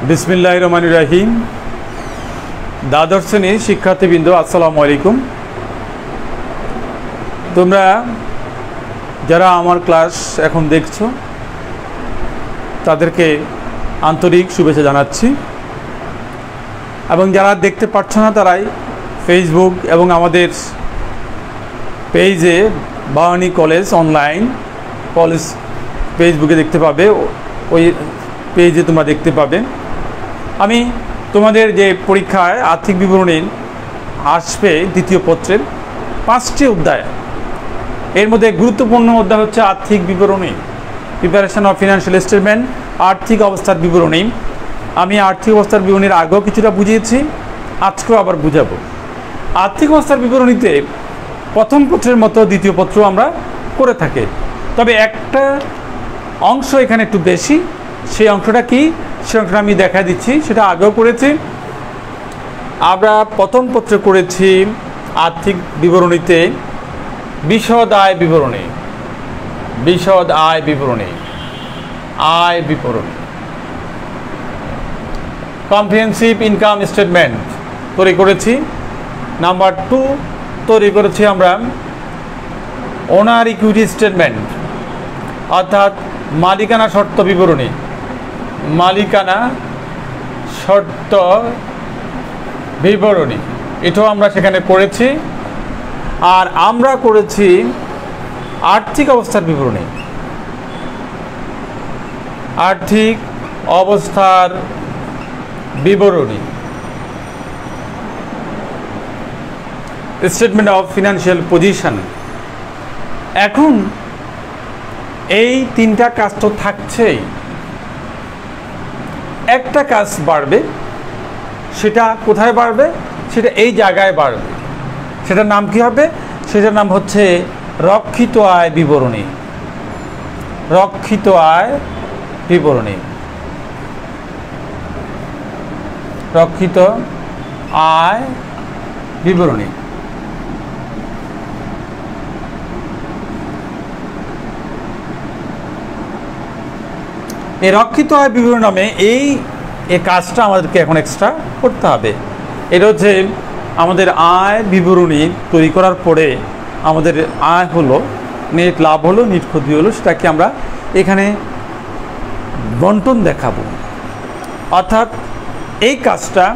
বিসমিল্লাহির রহমানির রহিম। দ্বাদশ শ্রেণীর শিক্ষার্থীবৃন্দ, আসসালামু আলাইকুম। তোমরা যারা আমার ক্লাস এখন দেখছো তাদেরকে আন্তরিক শুভেচ্ছা জানাচ্ছি, এবং যারা দেখতে পাচ্ছ না তারাই ফেসবুক এবং আমাদের পেজে বাওয়ানী কলেজ অনলাইন কলেজ ফেসবুকে দেখতে পাবে, ওই পেজে তোমরা দেখতে পাবে। আমি তোমাদের যে পরীক্ষায় আর্থিক বিবরণী আসবে দ্বিতীয় পত্রের 5টি অধ্যায়, এর মধ্যে গুরুত্বপূর্ণ অধ্যায় হচ্ছে আর্থিক বিবরণী, প্রিপারেশন অফ ফিনান্সিয়াল স্টেটমেন্ট, আর্থিক অবস্থার বিবরণী। আমি আর্থিক অবস্থার বিবরণীর আগেও কিছুটা বুঝিয়েছি, আজকেও আবার বুঝাবো। আর্থিক অবস্থার বিবরণীতে প্রথম পত্রের মতো দ্বিতীয় পত্র আমরা করে থাকি, তবে একটা অংশ এখানে একটু বেশি। সেই অংশটা কি, সেই অংশটা আমি দেখা দিচ্ছি। সেটা আগেও করেছি। আমরা প্রথম পত্রে করেছি আর্থিক বিবরণীতে বিশদ আয় বিবরণী, বিশদ আয় বিবরণী, আয় বিবরণী, কম্প্রিহেনসিভ ইনকাম স্টেটমেন্ট তৈরি করেছি। নাম্বার 2 তৈরি করেছি আমরা ওনার ইকুইটি স্টেটমেন্ট, অর্থাৎ মালিকানা শর্ত বিবরণী, মালিকানা শর্ত বিবরণী, এটাও আমরা সেখানে করেছি। আর আমরা করেছি আর্থিক অবস্থার বিবরণী, আর্থিক অবস্থার বিবরণী, স্টেটমেন্ট অফ ফিনান্সিয়াল পজিশন। এখন এই তিনটা কাজ তো থাকছেই, একটা কাজ বাড়বে। সেটা কোথায় বাড়বে? সেটা এই জায়গায় বাড়বে। সেটার নাম কি হবে? সেটার নাম হচ্ছে রক্ষিত আয় বিবরণী, রক্ষিত আয় বিবরণী, রক্ষিত আয় বিবরণী। এই রক্ষিত আয় বিবরণী নামে এই কাজটা আমাদেরকে এখন এক্সট্রা করতে হবে। এটা হচ্ছে আমাদের আয় বিবরণী তৈরি করার পরে আমাদের আয় হলো, নেট লাভ হলো, নেট ক্ষতি হলো, সেটাকে আমরা এখানে বন্টন দেখাবো। অর্থাৎ এই কাজটা,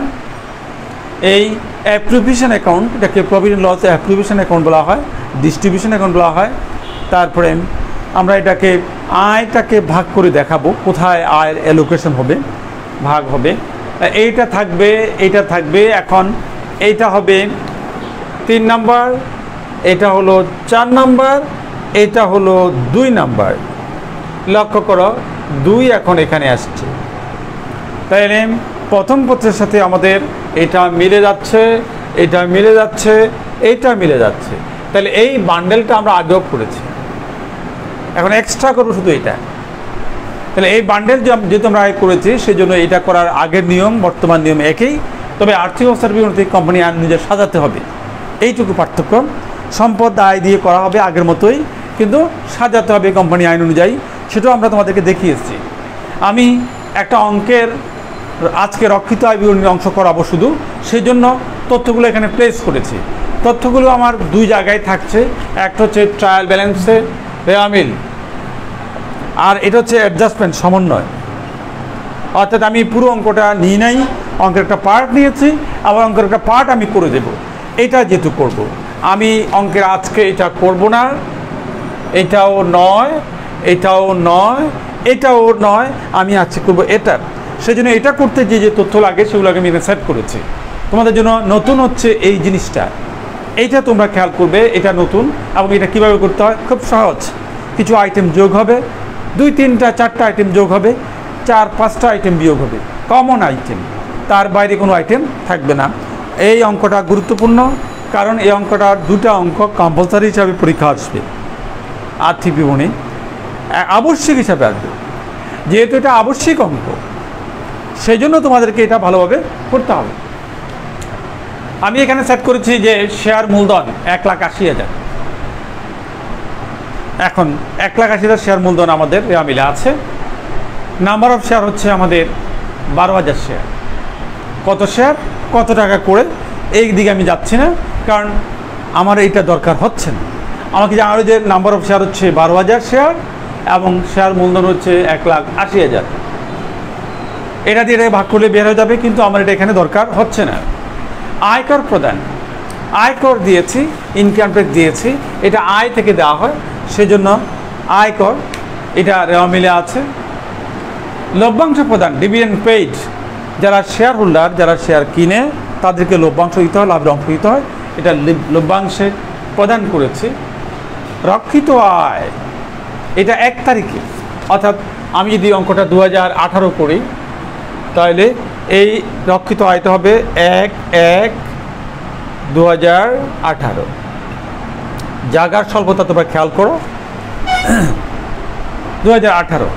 এই অ্যাপ্রোপ্রিয়েশন অ্যাকাউন্ট, এটাকে profit and loss appropriation account বলা হয়, ডিস্ট্রিবিউশন অ্যাকাউন্ট বলা হয়। তারপরে আমরা এটাকে আয়টাকে ভাগ করে দেখাবো, কোথায় আয়ের অ্যালোকেশন হবে, ভাগ হবে। এইটা থাকবে, এইটা থাকবে। এখন এইটা হবে 3 নাম্বার, এটা হলো 4 নাম্বার, এটা হলো 2 নাম্বার। লক্ষ্য করো 2 এখন এখানে আসছে, তাইলে প্রথম পত্রের সাথে আমাদের এটা মিলে যাচ্ছে, এটা মিলে যাচ্ছে, এইটা মিলে যাচ্ছে। তাহলে এই বান্ডেলটা আমরা আগেও করেছি, এখন এক্সট্রা করবো শুধু এটা। তাহলে এই বান্ডেল যেহেতু আমরা আয় করেছি, সেই জন্য এটা করার আগের নিয়ম বর্তমান নিয়ম একই, তবে আর্থিক অবস্থার বিবরণী কোম্পানি আইন অনুযায়ী সাজাতে হবে, এইটুকু পার্থক্য। সম্পদ আয় দিয়ে করা হবে আগের মতোই, কিন্তু সাজাতে হবে কোম্পানি আইন অনুযায়ী, সেটাও আমরা তোমাদেরকে দেখিয়েছি। আমি একটা অঙ্কের আজকে রক্ষিত আয় বিবরণীর অংশ করাবো শুধু, সেই জন্য তথ্যগুলো এখানে প্লেস করেছি। তথ্যগুলো আমার 2 জায়গায় থাকছে, একটা হচ্ছে ট্রায়াল ব্যালেন্সে রেয়ামিল, আর এটা হচ্ছে অ্যাডজাস্টমেন্ট সমন্বয়। অর্থাৎ আমি পুরো অঙ্কটা নিই নাই, অঙ্কের একটা পার্ট নিয়েছি, আবার অঙ্কের একটা পার্ট আমি করে দেব। এটা যেহেতু করব, আমি অঙ্কের আজকে এটা করব না, এটাও নয়, এটাও নয়, এটাও নয়, আমি আজকে করব এটা। সেই জন্য এটা করতে যে যে তথ্য লাগে সেগুলোকে আমি সেট করেছি। তোমাদের জন্য নতুন হচ্ছে এই জিনিসটা, এইটা তোমরা খেয়াল করবে, এটা নতুন। এবং এটা কীভাবে করতে হয়, খুব সহজ। কিছু আইটেম যোগ হবে, 2, 3টা 4টা আইটেম যোগ হবে, 4, 5টা আইটেম বিয়োগ হবে, কমন আইটেম, তার বাইরে কোনো আইটেম থাকবে না। এই অঙ্কটা গুরুত্বপূর্ণ, কারণ এই অঙ্কটা 2টা অঙ্ক কম্পালসারি হিসাবে পরীক্ষা আসবে, আর্থিক বিবরণী আবশ্যিক হিসাবে আসবে। যেহেতু এটা আবশ্যিক অঙ্ক, সেই জন্য তোমাদেরকে এটা ভালোভাবে করতে হবে। আমি এখানে সেট করেছি যে শেয়ার মূলধন 1,80,000। এখন 1,80,000 শেয়ার মূলধন আমাদের রেওয়া মিলে আছে। নাম্বার অফ শেয়ার হচ্ছে আমাদের 12,000 শেয়ার। কত শেয়ার, কত টাকা করে, এই দিকে আমি যাচ্ছি না, কারণ আমার এইটা দরকার হচ্ছে না। আমাকে জানার যে নাম্বার অফ শেয়ার হচ্ছে 12,000 শেয়ার এবং শেয়ার মূলধন হচ্ছে 1,80,000। এটা দিয়ে ভাগ করলে বের হয়ে যাবে, কিন্তু আমার এটা এখানে দরকার হচ্ছে না। আয়কর প্রদান, আয়কর দিয়েছি, ইনকাম ট্যাক্স দিয়েছি, এটা আয় থেকে দেওয়া হয়, সেজন্য আয়কর এটা রেওয়া মিলে আছে। লভ্যাংশ প্রদান, ডিভিডেন্ড পেইড, যারা শেয়ার হোল্ডার, যারা শেয়ার কিনে তাদেরকে লভ্যাংশ দিতে হয়, লাভের অংশ দিতে হয়, এটা লভ্যাংশে প্রদান করেছি। রক্ষিত আয়, এটা 1 তারিখে, অর্থাৎ আমি যদি অঙ্কটা 2018 করি, তাহলে এই রক্ষিত আয়টা হবে 1/1/2018। জায়গার স্বল্পতা তোমরা খেয়াল করো, 2018।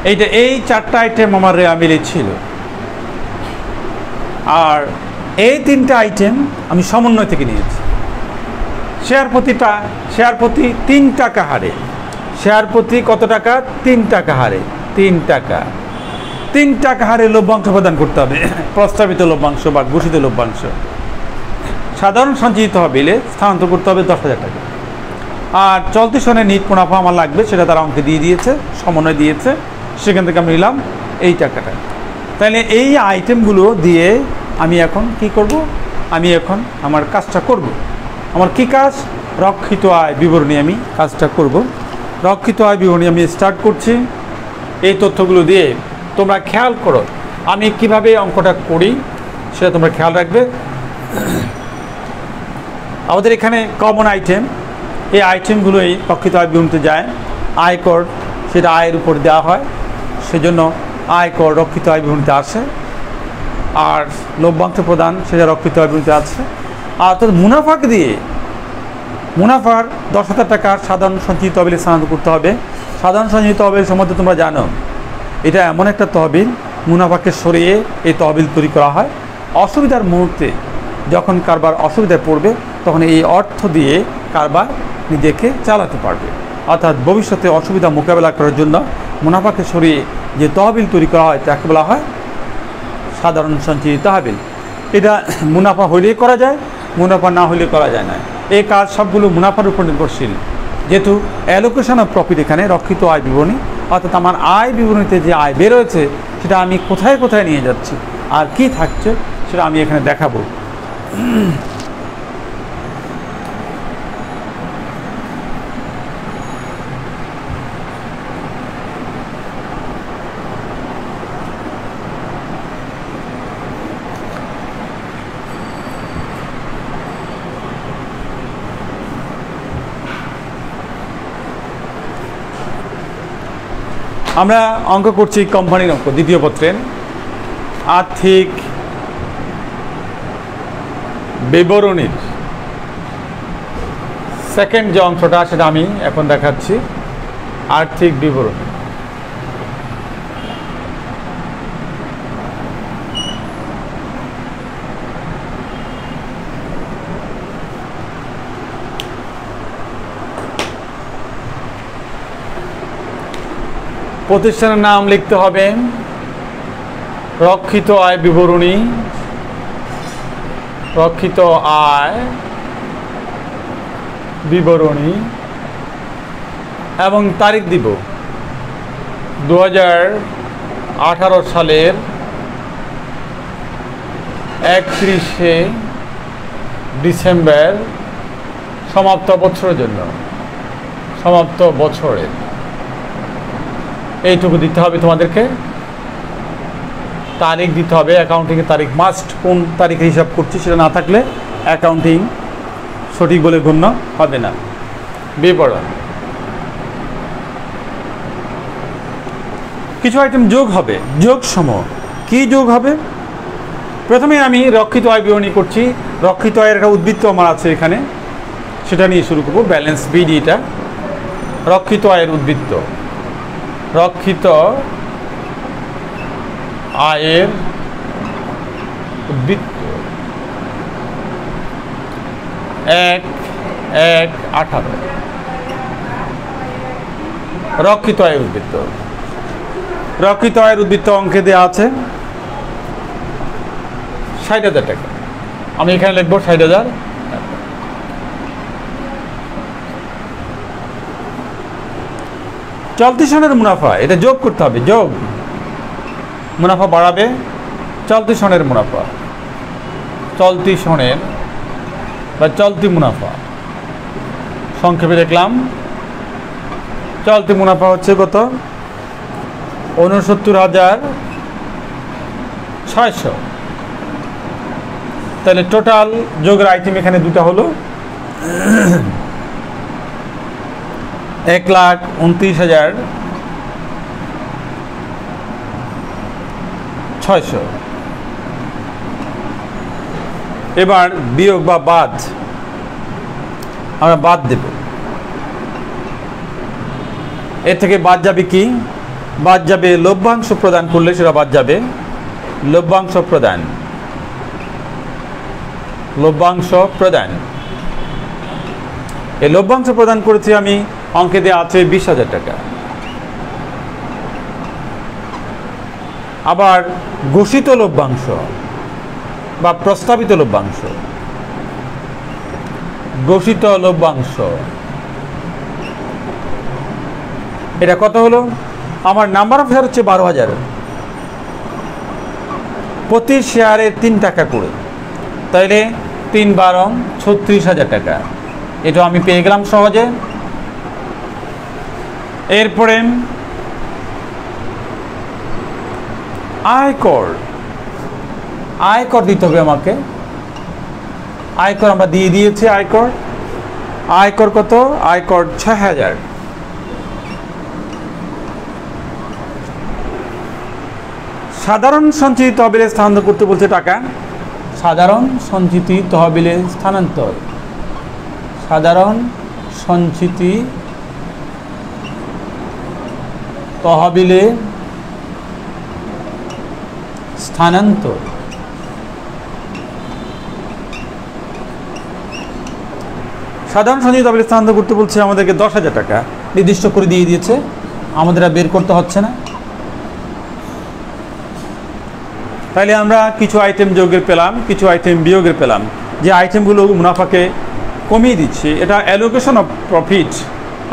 এইটা এই 4টা আইটেম আমার রেওয়া মিলে ছিল, আর এই 3টা আইটেম আমি সমন্বয় থেকে নিয়েছি। শেয়ার প্রতি 3 টাকা হারে, শেয়ার প্রতি কত টাকা, 3 টাকা হারে, 3 টাকা হারে লভ্যাংশ প্রদান করতে হবে। প্রস্তাবিত লভ্যাংশ বা ঘোষিত লভ্যাংশ সাধারণ সঞ্চিত তহবিলে স্থানান্তর করতে হবে 10,000 টাকা। আর চলতি সনে নিট মুনাফা আমার লাগবে, সেটা তারা অঙ্কে দিয়ে দিয়েছে, সমন্বয় দিয়েছে, সেখান থেকে আমি নিলাম এই টাকাটা। তাহলে এই আইটেমগুলো দিয়ে আমি এখন কি করব, আমি এখন আমার কাজটা করব। আমার কি কাজ, রক্ষিত আয় বিবরণী আমি কাজটা করব। রক্ষিত আয় বিবরণী আমি স্টার্ট করছি। এই তথ্যগুলো দিয়ে তোমরা খেয়াল করো আমি কিভাবে অঙ্কটা করি, সেটা তোমরা খেয়াল রাখবে। আমাদের এখানে কমন আইটেম, এই আইটেমগুলো এই রক্ষিত আয় বিবরণীতে যায়। আয়কর, সেটা আয়ের উপর দেওয়া হয়, সেজন্য আয়কর রক্ষিত আয় বিবরণীতে আসে। আর লভ্যাংশ প্রদান, সেটা রক্ষিত আয় বিবরণীতে আছে। আর অর্থাৎ মুনাফাকে দিয়ে, মুনাফার 10,000 টাকা সাধারণ সঞ্চিত তহবিলে স্থানান্তর করতে হবে। সাধারণ সঞ্চিত তহবিল সম্বন্ধে তোমরা জানো, এটা এমন একটা তহবিল, মুনাফাকে সরিয়ে এই তহবিল তৈরি করা হয়। অসুবিধার মুহূর্তে যখন কারবার অসুবিধায় পড়বে, তখন এই অর্থ দিয়ে কারবার নিজেকে চালাতে পারবে। অর্থাৎ ভবিষ্যতে অসুবিধা মোকাবেলা করার জন্য মুনাফাকে সরিয়ে যে তহবিল তৈরি করা হয় তাকে বলা হয় সাধারণ সঞ্চিত তহবিল। এটা মুনাফা হইলেই করা যায়, মুনাফা না হইলে করা যায় না। এই কাজ সবগুলো মুনাফার উপর নির্ভরশীল। যেহেতু অ্যালোকেশন অফ প্রফিট এখানে রক্ষিত আয় বিবরণী, অর্থাৎ আমার আয় বিবরণীতে যে আয় বেরোয়েছে সেটা আমি কোথায় কোথায় নিয়ে যাচ্ছি আর কি থাকছে সেটা আমি এখানে দেখাবো। আমরা অঙ্ক করছি কোম্পানির অঙ্ক, দ্বিতীয় পত্রের আর্থিক বিবরণীর সেকেন্ড যে অংশটা সেটা আমি এখন দেখাচ্ছি। আর্থিক বিবরণী, প্রতিষ্ঠানের নাম লিখতে হবে রক্ষিত আয় বিবরণী, রক্ষিত আয় বিবরণী, এবং তারিখ দিব 2018 সালের 31শে ডিসেম্বর, সমাপ্ত বছরের জন্য, সমাপ্ত বছরের এইটুকু দিতে হবে তোমাদেরকে। তারিখ দিতে হবে, অ্যাকাউন্টিংয়ের তারিখ মাস্ট। কোন তারিখে হিসাব করছি সেটা না থাকলে অ্যাকাউন্টিং সঠিক বলে গণ্য হবে না। বিবরণ, কিছু আইটেম যোগ হবে, যোগ সমূহ। কি যোগ হবে? প্রথমে আমি রক্ষিত আয় বিবরণী করছি। রক্ষিত আয়ের একটা উদ্বৃত্ত আমার আছে এখানে, সেটা নিয়ে শুরু করব। ব্যালেন্স বিডিটা রক্ষিত আয়ের উদ্বৃত্ত, রক্ষিত আয়ের উদ্বৃত্ত 1/1/18 রক্ষিত আয়ের উদ্বৃত্ত। রক্ষিত আয়ের উদ্বৃত্ত অঙ্কে দেওয়া আছে 60,000 টাকা। আমি এখানে লিখব 60,000। চলতি সনের মুনাফা, এটা যোগ করতে হবে, যোগ, মুনাফা বাড়াবে, চলতি সনের মুনাফা, চলতি সনের বা চলতি মুনাফা, সংক্ষেপে দেখলাম চলতি মুনাফা হচ্ছে কত, 69,600। তাহলে টোটাল যোগের আইটেম এখানে দুটা হলো 1,29,600। এবার বিয়োগ বা বাদ, আমরা বাদ দেব। এর থেকে বাদ যাবে কি, বাদ যাবে লভ্যাংশ প্রদান করলে সেটা বাদ যাবে, লভ্যাংশ প্রদান, লভ্যাংশ প্রদান। এই লভ্যাংশ প্রদান করেছি আমি, অঙ্কে দেওয়া আছে 20,000 টাকা। আবার ঘোষিত লভ্যাংশ বা প্রস্তাবিত লভ্যাংশ, ঘোষিত লভ্যাংশ এটা কত হলো, আমার নাম্বার অফ শেয়ার হচ্ছে 12,000, প্রতি শেয়ারে 3 টাকা করে, তাইলে 3 12 36,000 টাকা। এটা আমি পেয়ে গেলাম সহজে। এরপরে আয়কর, আয়কর দিতে হবে আমাকে, আয়কর আমরা দিয়ে দিয়েছি। আয়কর, আয়কর কত, আয়কর 6,000। সাধারণ সঞ্চিত তহবিলে স্থানান্তর করতে বলছে টাকা, সাধারণ সঞ্চিতি তহবিলে স্থানান্তর, সাধারণ সঞ্চিতি তহবিলে স্থানান্তর। সাধারণ সঞ্চিত তহবিলে স্থানান্তর করতে বলছে আমাদেরকে 10,000 টাকা নির্দিষ্ট করে দিয়ে দিয়েছে, আমাদের আর বের করতে হচ্ছে না। তাহলে আমরা কিছু আইটেম যোগের পেলাম, কিছু আইটেম বিয়োগের পেলাম। যে আইটেমগুলো মুনাফাকে কমিয়ে দিচ্ছে, এটা অ্যালোকেশন অফ প্রফিট।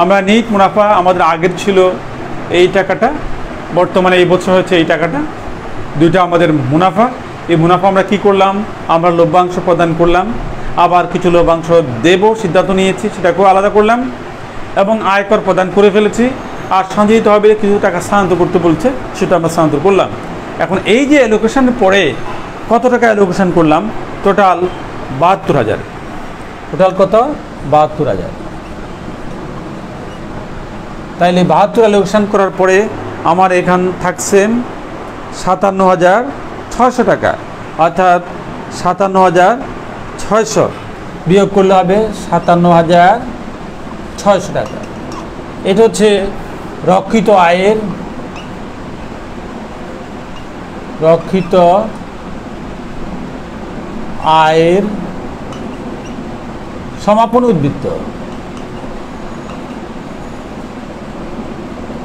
আমরা নিট মুনাফা আমাদের আগের ছিল এই টাকাটা, বর্তমানে এই বছর হচ্ছে এই টাকাটা, দুইটা আমাদের মুনাফা। এই মুনাফা আমরা কি করলাম, আমরা লভ্যাংশ প্রদান করলাম, আবার কিছু লভ্যাংশ দেব সিদ্ধান্ত নিয়েছি, সেটাকেও আলাদা করলাম, এবং আয়কর প্রদান করে ফেলেছি। আর সঞ্চিত তহবিলে কিছু টাকা স্থানান্তর করতে বলছে, সেটা আমরা স্থানান্তর করলাম। এখন এই যে অ্যালোকেশনের পরে কত টাকা অ্যালোকেশন করলাম, টোটাল 72,000। টোটাল কত, 72,000। তাইলে 72 অ্যালোকেশন করার পরে আমার এখান থাকছে 57,600 টাকা, অর্থাৎ 57,600 বিয়োগ করলে হবে 57,600 টাকা। এটা হচ্ছে রক্ষিত আয়ের, রক্ষিত আয়ের সমাপন উদ্বৃত্ত,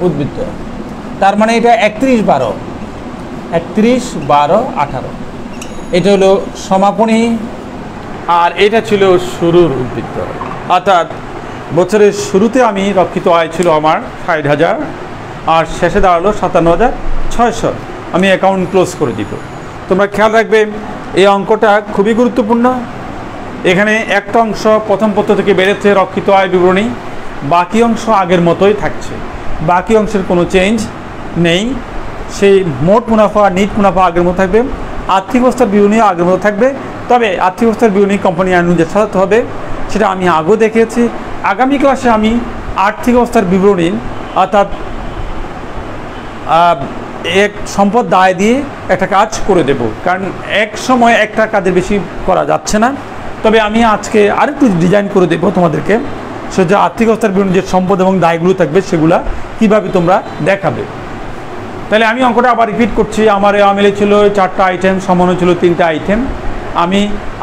উদ্বৃত্ত। তার মানে এটা 31/12/18, এটা হলো সমাপনী, আর এটা ছিল শুরুর উদ্বৃত্ত। অর্থাৎ বছরের শুরুতে আমি রক্ষিত আয় ছিল আমার 60,000, আর শেষে দাঁড়ালো 57,600। আমি অ্যাকাউন্ট ক্লোজ করে দিব। তোমরা খেয়াল রাখবে, এই অঙ্কটা খুবই গুরুত্বপূর্ণ। এখানে একটা অংশ প্রথম পত্র থেকে বেড়েছে রক্ষিত আয় বিবরণী, বাকি অংশ আগের মতোই থাকছে, বাকি অংশের কোনো চেঞ্জ নেই। সেই মোট মুনাফা নিট মুনাফা আগের মতো থাকবে, আর্থিক অবস্থার বিবরণীও আগের মতো থাকবে। তবে আর্থিক অবস্থার বিবরণী কোম্পানি আইন অনুযায়ী সাজাতে হবে, সেটা আমি আগেও দেখিয়েছি। আগামী ক্লাসে আমি আর্থিক অবস্থার বিবরণী অর্থাৎ এক সম্পদ দায় দিয়ে একটা কাজ করে দেব, কারণ এক সময় একটা কাজের বেশি করা যাচ্ছে না। তবে আমি আজকে আরেকটু ডিজাইন করে দেবো তোমাদেরকে, সেটা আর্থিক অবস্থার বিভিন্ন যে সম্পদ এবং দায়গুলো থাকবে সেগুলা কিভাবে তোমরা দেখাবে। তাহলে আমি অঙ্কটা আবার রিপিট করছি। আমার রেওয়া মিলে ছিল 4টা আইটেম, সমানো ছিল 3টা আইটেম। আমি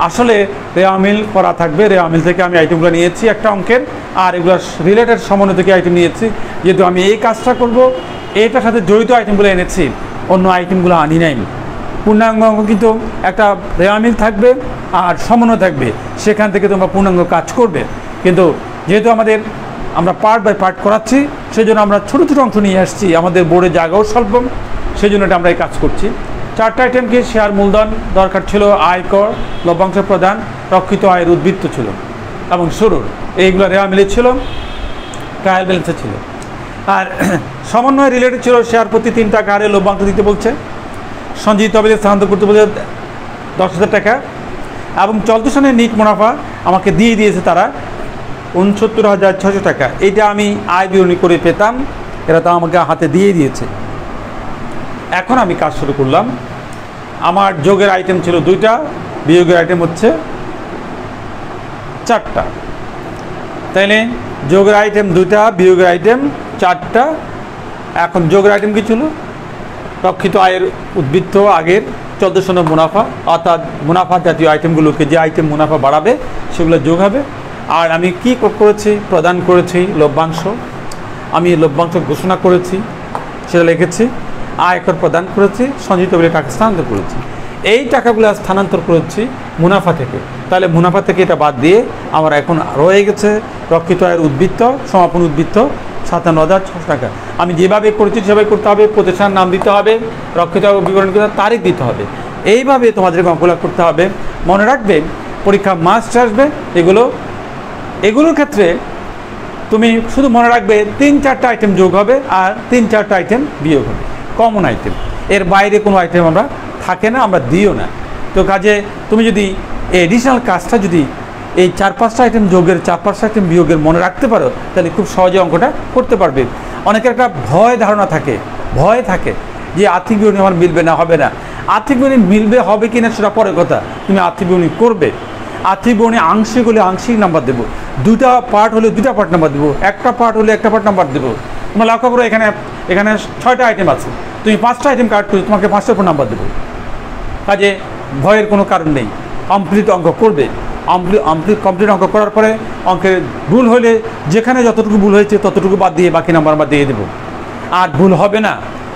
আসলে রেওয়া মিল করা থাকবে, রেওয়া মিল থেকে আমি আইটেমগুলো নিয়েছি একটা অঙ্কের, আর এগুলো রিলেটেড সমানো থেকে আইটেম নিয়েছি। যেহেতু আমি এই কাজটা করব, এটার সাথে জড়িত আইটেমগুলো এনেছি, অন্য আইটেমগুলো আনি নাই। পূর্ণাঙ্গ অঙ্ক কিন্তু একটা রেওয়ামিল থাকবে আর সমন্বয় থাকবে, সেখান থেকে তোমরা পূর্ণাঙ্গ কাজ করবে। কিন্তু যেহেতু আমরা পার্ট বাই পার্ট করাচ্ছি, সেই জন্য আমরা ছোটো ছোটো অংশ নিয়ে আসছি, আমাদের বোর্ডে জায়গাও স্বল্প, সেই জন্য এটা আমরা এই কাজ করছি। 4টা আইটেম কি? শেয়ার মূলধন দরকার ছিল, আয়কর, লভ্যাংশ প্রদান, রক্ষিত আয়ের উদ্বৃত্ত ছিল এবং শুরুর, এইগুলো রেওয়ামিলে ছিল, ট্রায়াল ব্যালেন্সে ছিল। আর সমন্বয় রিলেটেড ছিল, শেয়ার প্রতি 3 টাকা হারে লভ্যাংশ দিতে বলছে, সঞ্চিত তহবিলে স্থানান্তর করতে বলছে 10,000 টাকা, এবং চলতি সনের নিট মুনাফা আমাকে দিয়ে দিয়েছে তারা 69,600 টাকা। এইটা আমি আয় বিবরণী করে পেতাম, এরা তো আমাকে হাতে দিয়ে দিয়েছে। এখন আমি কাজ শুরু করলাম। আমার যোগের আইটেম ছিল 2টা, বিয়োগের আইটেম হচ্ছে 4টা। তাইলে যোগের আইটেম 2টা, বিয়োগের আইটেম 4টা। এখন যোগের আইটেম কি ছিল? রক্ষিত আয়ের উদ্বৃত্ত, আগের 14 সনের মুনাফা, অর্থাৎ মুনাফা জাতীয় আইটেমগুলোকে, যে আইটেম মুনাফা বাড়াবে সেগুলো যোগ হবে। আর আমি কি করেছি? প্রদান করেছি লভ্যাংশ, আমি লভ্যাংশ ঘোষণা করেছি, সেটা লিখেছি। আয়কর প্রদান করেছি, সঞ্চিত বলে টাকা স্থানান্তর করেছি। এই টাকাগুলো স্থানান্তর করেছি মুনাফা থেকে, তাহলে মুনাফা থেকে এটা বাদ দিয়ে আমার এখন রয়ে গেছে রক্ষিত আয়ের উদ্বৃত্ত, সমাপন উদ্বৃত্ত 57,600 টাকা। আমি যেভাবে করেছি সেভাবে করতে হবে, প্রতিষ্ঠান নাম দিতে হবে, রক্ষিত আয় বিবরণ করতে তারিখ দিতে হবে, এইভাবে তোমাদেরকে অঙ্কগুলো করতে হবে। মনে রাখবে পরীক্ষা মাস্ট আসবে এগুলোর ক্ষেত্রে তুমি শুধু মনে রাখবে 3-4টা আইটেম যোগ হবে আর 3-4টা আইটেম বিয়োগ হবে, কমন আইটেম, এর বাইরে কোনো আইটেম আমরা থাকে না, আমরা দিও না। তো কাজে তুমি যদি এডিশনাল কাজটা যদি এই 4-5টা আইটেম যোগের 4-5টা আইটেম বিয়োগের মনে রাখতে পারো, তাহলে খুব সহজে অঙ্কটা করতে পারবে। অনেকের একটা ধারণা থাকে, ভয় থাকে যে আর্থিক বিবরণী আমার মিলবে না, হবে না। আর্থিক বিবরণী মিলবে হবে কিনা সেটা পরের কথা, তুমি আর্থিক বিবরণী করবে। আর্থিক বিবরণী আংশিক হলে আংশিক নাম্বার দেবো, 2টা পার্ট হলে 2টা পার্ট নাম্বার দেবো, একটা পার্ট হলে একটা পার্ট নাম্বার দেবো। তোমরা লক্ষ্য করো, এখানে 6টা আইটেম আছে, তুমি 5টা আইটেম কাট করে তোমাকে 5টার উপর নাম্বার দেবো। কাজে ভয়ের কোনো কারণ নেই, কমপ্লিট অঙ্ক করবে। কমপ্লিট অঙ্ক করার পরে অঙ্কের ভুল হলে যেখানে যতটুকু ভুল হয়েছে ততটুকু বাদ দিয়ে বাকি নাম্বার আমরা দিয়ে দেবো, আর ভুল হবে না।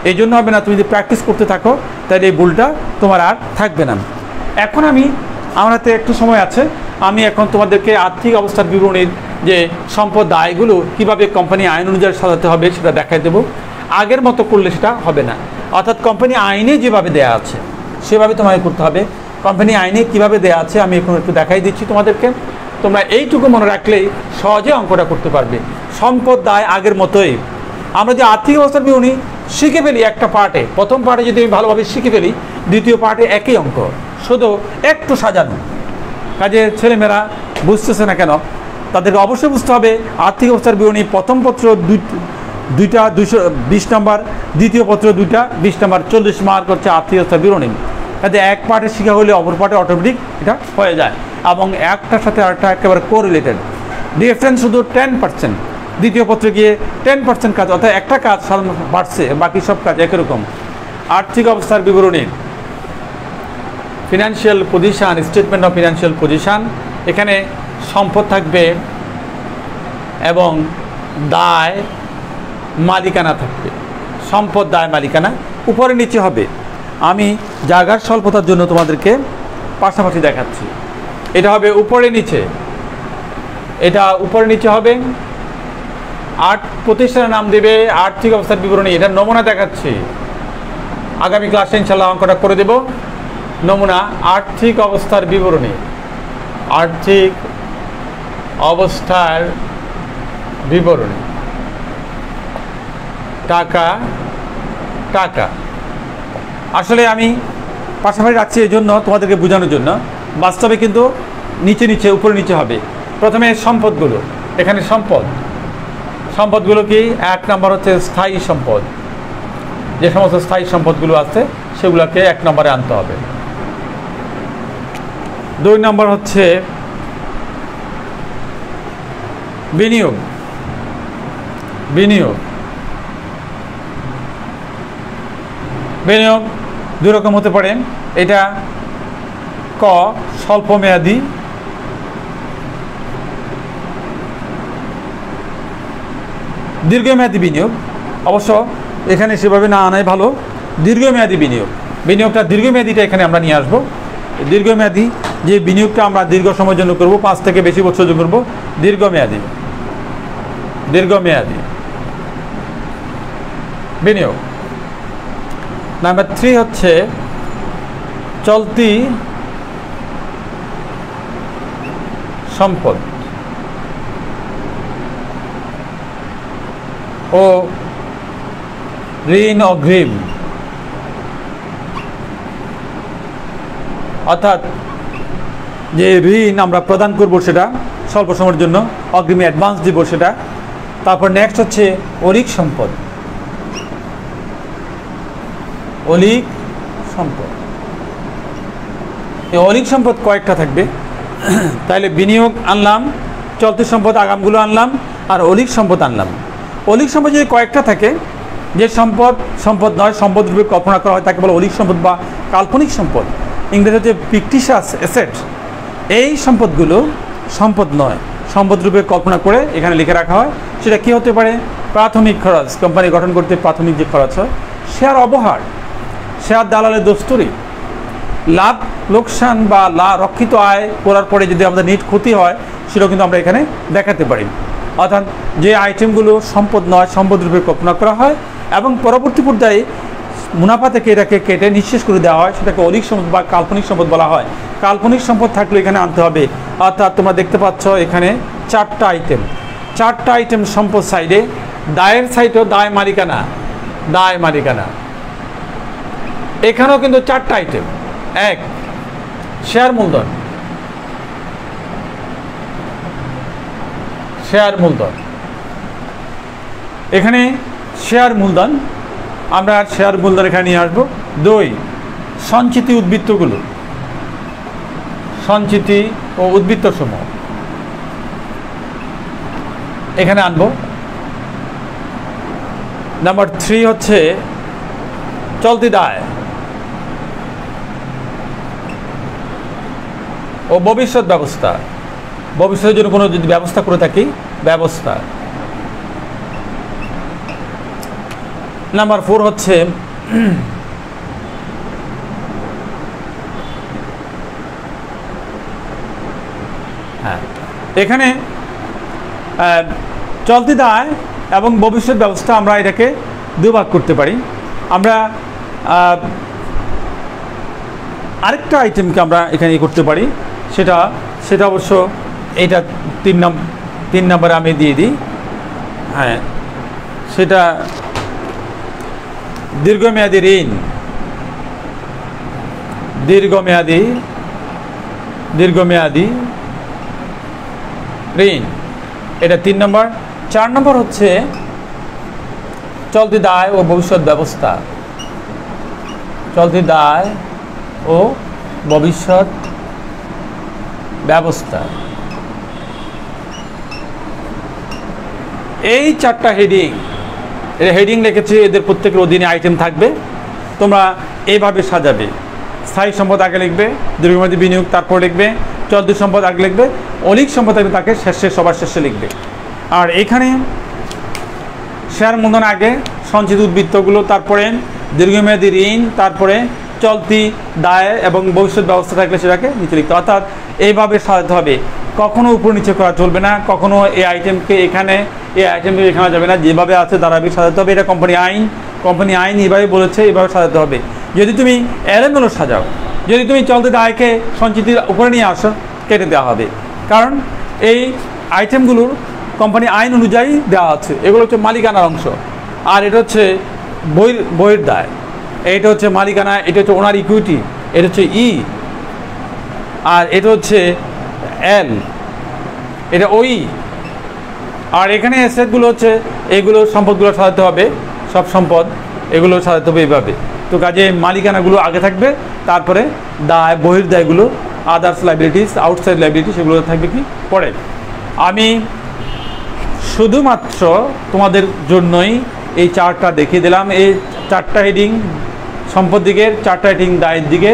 এই জন্য হবে না, তুমি যদি প্র্যাকটিস করতে থাকো তাহলে এই ভুলটা তোমার আর থাকবে না। এখন আমার হাতে একটু সময় আছে, আমি এখন তোমাদেরকে আর্থিক অবস্থার বিবরণীর যে সম্পদ দায়গুলো কীভাবে কোম্পানি আইন অনুযায়ী সাজাতে হবে সেটা দেখাই দেবো। আগের মতো করলে সেটা হবে না, অর্থাৎ কোম্পানি আইনে যেভাবে দেয়া আছে সেভাবে তোমাকে করতে হবে। কোম্পানি আইনে কীভাবে দেয়া আছে আমি এখন একটু দেখাই দিচ্ছি তোমাদেরকে। তোমরা এইটুকু মনে রাখলেই সহজে অঙ্কটা করতে পারবে। সম্পদ দায় আগের মতোই, আমরা যে আর্থিক অবস্থার বিবরণী শিখে ফেলি একটা পার্টে, প্রথম পার্টে যদি আমি ভালোভাবে শিখে ফেলি, দ্বিতীয় পার্টে একই অঙ্ক, শুধু একটু সাজানো। কাজে ছেলেমেয়েরা বুঝতেছে না কেন, তাদেরকে অবশ্যই বুঝতে হবে আর্থিক অবস্থার বিবরণী প্রথম পত্র 2টা 220 নম্বর, দ্বিতীয় পত্র 2টা 20 নম্বর, 40 মার্ক হচ্ছে আর্থিক অবস্থার বিবরণী। কাজে এক পার্টে শিখা হলে অপর পার্টে অটোমেটিক এটা হয়ে যায়, এবং একটার সাথে আরেকটা একেবারে কোরিলেটেড। ডিফারেন্স শুধু 10%, দ্বিতীয় পত্রে গিয়ে 10% কাজ, অর্থাৎ একটা কাজ সাধারণত বাড়ছে, বাকি সব কাজ একই রকম। আর্থিক অবস্থার বিবরণী, financial position, statement of financial position, এখানে সম্পদ থাকবে এবং দায় মালিকানা থাকবে। সম্পদ দায় মালিকানা উপরে নিচে হবে। আমি জায়গার স্বল্পতার জন্য তোমাদেরকে পাশাপাশি দেখাচ্ছি। এটা হবে উপরে নিচে, এটা উপরে নিচে হবে। প্রতিষ্ঠানের নাম দেবে, আর্থিক অবস্থার বিবরণী, এটা নমুনা দেখাচ্ছি, আগামী ক্লাসে ইনশাল্লাহ অঙ্কটা করে দেব। নমুনা আর্থিক অবস্থার বিবরণী, আর্থিক অবস্থার বিবরণী, টাকা টাকা। আসলে আমি পাশাপাশি রাখছি এই জন্য তোমাদেরকে বোঝানোর জন্য, বাস্তবে কিন্তু নিচে নিচে উপরে নিচে হবে। প্রথমে সম্পদগুলো, এখানে সম্পদগুলো কি? 1 নম্বর হচ্ছে স্থায়ী সম্পদ, যে সমস্ত স্থায়ী সম্পদগুলো আছে সেগুলোকে 1 নম্বরে আনতে হবে। 2 নম্বর হচ্ছে বিনিয়োগ। বিনিয়োগ 2 রকম হতে পারে। এটা ক স্বল্প মেয়াদি, দীর্ঘমেয়াদী বিনিয়োগ। অবশ্য এখানে সেভাবে না আনাই ভালো। দীর্ঘমেয়াদী বিনিয়োগ, বিনিয়োগটা দীর্ঘমেয়াদীটা এখানে আমরা নিয়ে আসবো। দীর্ঘমেয়াদী যে বিনিয়োগটা আমরা দীর্ঘ সময়ের জন্য করব, 5 থেকে বেশি বছর জন্য করব, দীর্ঘমেয়াদী বিনিয়োগ। নাম্বার 3 হচ্ছে চলতি সম্পদ ও ঋণ অগ্রিম, অর্থাৎ যে ঋণ আমরা প্রদান করব সেটা স্বল্প সময়ের জন্য, অগ্রিমে অ্যাডভান্স দিব সেটা। তারপর নেক্সট হচ্ছে অলিক সম্পদ। এই অলিক সম্পদ কয়েকটা থাকবে, তাইলে বিনিয়োগ আনলাম, চলতি সম্পদ আগামগুলো আনলাম, আর অলিক সম্পদ আনলাম। অলিক সম্পদ যদি কয়েকটা থাকে, যে সম্পদ নয়, সম্পদ রূপে কল্পনা করা হয় তাকে বলে অলিক সম্পদ বা কাল্পনিক সম্পদ, ইংরেজি হচ্ছে ফিকটিশিয়াস অ্যাসেট। এই সম্পদগুলো সম্পদ নয়, সম্পদ রূপে কল্পনা করে এখানে লিখে রাখা হয়। সেটা কি হতে পারে? প্রাথমিক খরচ, কোম্পানি গঠন করতে প্রাথমিক যে খরচ হয়, শেয়ার অবহার, শেয়ার দালালের দস্তুরি, লাভ লোকসান বা রক্ষিত আয় করার পরে যদি আমাদের নিট ক্ষতি হয় সেটাও কিন্তু আমরা এখানে দেখাতে পারি। অর্থাৎ যে আইটেমগুলো সম্পদ নয়, সম্পদ রূপে কল্পনা করা হয় এবং পরবর্তী পর্যায়ে মুনাফা থেকে এটাকে কেটে নিঃশেষ করে দেওয়া হয়, সেটাকে অলিক সম্পদ বা কাল্পনিক সম্পদ বলা হয়। কাল্পনিক সম্পদ থাকলে এখানে আনতে হবে। অর্থাৎ তোমরা দেখতে পাচ্ছ এখানে 4টা আইটেম সম্পদ সাইডে, দায়ের সাইডেও দায় মালিকানা। এখানেও কিন্তু 4টা আইটেম। 1 শেয়ার মূলধন, এখানে শেয়ার মূলধন, আমরা শেয়ার মূলধন এখানে নিয়ে আসবো। 2 সঞ্চিতি ও উদ্বৃত্ত সমূহ এখানে আনবো। নাম্বার 3 হচ্ছে চলতি দায় ও ভবিষ্যৎ ব্যবস্থা, ভবিষ্যতের জন্য কোনো যদি ব্যবস্থা করে থাকি, ব্যবস্থা। নাম্বার 4 হচ্ছে এখানে চলতি দায় এবং ভবিষ্যৎ ব্যবস্থা আমরা এটাকে দুভাগ করতে পারি। আমরা আরেকটা আইটেমকে আমরা এখানে করতে পারি, সেটা অবশ্য এটা 3 নম্বরে আমি দিয়ে দিই। সেটা দীর্ঘমেয়াদী ঋণ, এটা 3 নম্বর। 4 নম্বর হচ্ছে চলতি দায় ও ভবিষ্যৎ ব্যবস্থা, এই 4টা হেডিং লিখেছি, এদের প্রত্যেকের অধীনে আইটেম থাকবে। তোমরা এইভাবে সাজাবে, স্থায়ী সম্পদ আগে লিখবে, দীর্ঘমেয়াদী বিনিয়োগ তারপর লিখবে, চলতি সম্পদ আগে লিখবে, অলিক সম্পদ থাকবে তাকে সবার শেষে লিখবে। আর এখানে শেয়ার মূলধন আগে, সঞ্চিত উদ্বৃত্তগুলো তারপরে, দীর্ঘমেয়াদী ঋণ তারপরে, চলতি দায় এবং ভবিষ্যৎ ব্যবস্থা থাকলে সেটাকে নিচে লিখতে। অর্থাৎ এইভাবে সাজাতে হবে, কখনো উপর নিচে করা চলবে না, কখনো এই আইটেমকে এখানে যাবে না, যেভাবে আছে ধারাবাহিক সাজাতে হবে। এটা কোম্পানি আইন এইভাবে বলেছে, এইভাবে সাজাতে হবে। যদি তুমি এলোমেলো সাজাও, যদি তুমি চলতি দায়কে সঞ্চিতির উপরে নিয়ে আসো, কেটে দেওয়া হবে, কারণ এই আইটেমগুলোর কোম্পানি আইন অনুযায়ী দেওয়া আছে। এগুলো হচ্ছে মালিকানার অংশ, আর এটা হচ্ছে বইয়ের দায়, এটা হচ্ছে মালিকানা, এটা হচ্ছে ওনার ইকুইটি, এটা হচ্ছে আর এটা হচ্ছে এটা আর এখানে অ্যাসেটগুলো হচ্ছে এইগুলো সম্পদগুলো সাজাতে হবে, সব সম্পদ এগুলো সাজাতে হবে এইভাবে। তো কাজে মালিকানাগুলো আগে থাকবে, তারপরে দায়, বহির্দায়গুলো, আদার্স লাইবিলিটিস, আউটসাইড লাইবিলিটি, সেগুলো থাকবে কি পরে। আমি শুধুমাত্র তোমাদের জন্যই এই 4টা দেখিয়ে দিলাম। এই 4টা হেডিং সম্পদ দিকের, 4টা হেডিং দায়ের দিকে,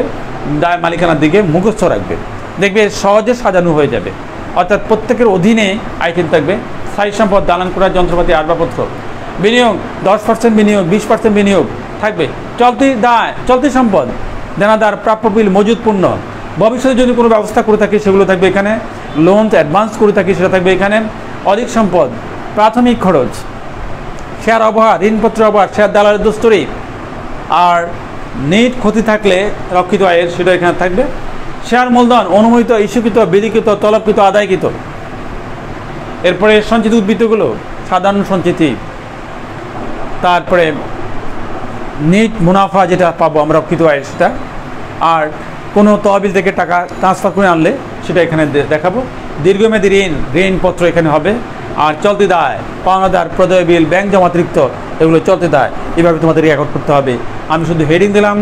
দায় মালিকানার দিকে মুখস্থ রাখবে, দেখবে সহজে সাজানো হয়ে যাবে। অর্থাৎ প্রত্যেকের অধীনে আইটেম থাকবে। স্থায়ী সম্পদ, দালান করার যন্ত্রপাতি, আসবাবপত্র, বিনিয়োগ 10% বিনিয়োগ, 20% বিনিয়োগ, থাকবে। চলতি দায়, চলতি সম্পদ, দেনাদার, প্রাপ্য বিল, মজুদ পণ্য, ভবিষ্যতে যদি কোনো ব্যবস্থা করে থাকি সেগুলো থাকবে এখানে। লোন অ্যাডভান্স করে থাকি সেটা থাকবে এখানে। অধিক সম্পদ, প্রাথমিক খরচ, শেয়ার অবহার, ঋণপত্র অবহার, শেয়ার দালালের দোস্তরি, আর নেট ক্ষতি থাকলে রক্ষিত আয়ের সেটা এখানে থাকবে। শেয়ার মূলধন, অনুমোদিত, ইস্যুকৃত, বিলিখিত, তলবকৃত, আদায়কৃত। এরপরে সঞ্চিত উদ্বৃত্তগুলো, সাধারণ সঞ্চিতি, তারপরে নেট মুনাফা যেটা পাবো আমরা রক্ষিত আয়ের সেটা, আর কোনো তহবিল থেকে টাকা ট্রান্সফার করে আনলে সেটা এখানে দেখাবো। দীর্ঘমেয়াদী ঋণপত্র এখানে হবে। আর চলতি দায়, পাওনাদার, প্রদেয় বিল, ব্যাংক জমাতিরিক্ত, এগুলো চলতি দায়। এভাবে তোমাদের রেকর্ড করতে হবে। আমি শুধু হেডিং দিলাম,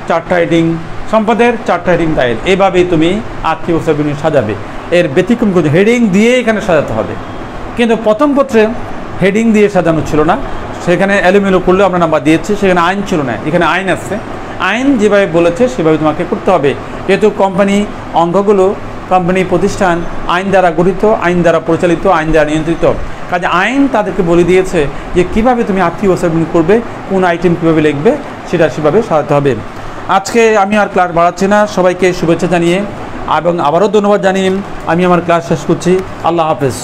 4টা হেডিং সম্পদের, 4টা হেডিং দায়ের। এইভাবেই তুমি আর্থিক অবস্থা বিবরণী সাজাবে। এর ব্যতিক্রম কিছু হেডিং দিয়ে এখানে সাজাতে হবে। কিন্তু প্রথম পত্রে হেডিং দিয়ে সাজানো ছিল না, সেখানে এলোমেলো করলেও আমরা নাম্বার দিয়েছি। সেখানে আইন ছিল না, এখানে আইন আছে। আইন যেভাবে বলেছে সেভাবে তোমাকে করতে হবে। যেহেতু কোম্পানি অঙ্গগুলো, কোম্পানি প্রতিষ্ঠান আইন দ্বারা গঠিত, আইন দ্বারা পরিচালিত, আইন দ্বারা নিয়ন্ত্রিত, কাজে আইন তাদেরকে বলে দিয়েছে যে কীভাবে তুমি আর্থিক অবস্থা করবে, কোন আইটেম কীভাবে লিখবে, সেটা সেভাবে সাজাতে হবে। আজকে আমি আর ক্লাস বাড়াচ্ছি না, সবাইকে শুভেচ্ছা জানিয়ে এবং আবারও ধন্যবাদ জানিয়ে আমি আমার ক্লাস শেষ করছি। আল্লাহ হাফেজ।